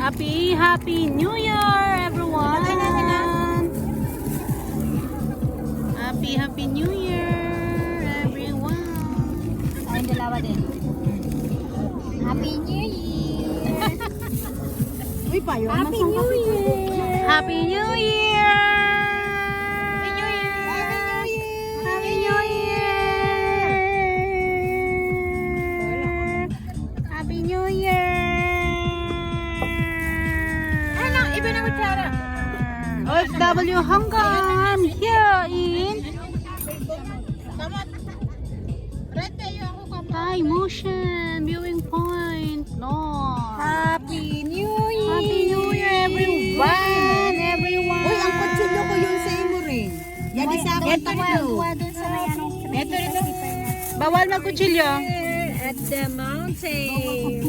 Happy New Year, everyone! Happy New Year, everyone! Tayong dalawa din. Happy New Year! Uy, payo. Happy New Year! Happy New Year! Happy New Year! Happy New Year! Happy New Year! Ano? Iba na kutsara. OFW Hong Kong here in Thai Motion Viewing Point. No. Happy New Year! Happy New Year, everyone! Everyone! Uy, ang kutsilyo ko yung sa imo rin. Yan isa ako. Ito dun sa may anong Ito rin. Bawal magkutsilyo. at the mountain.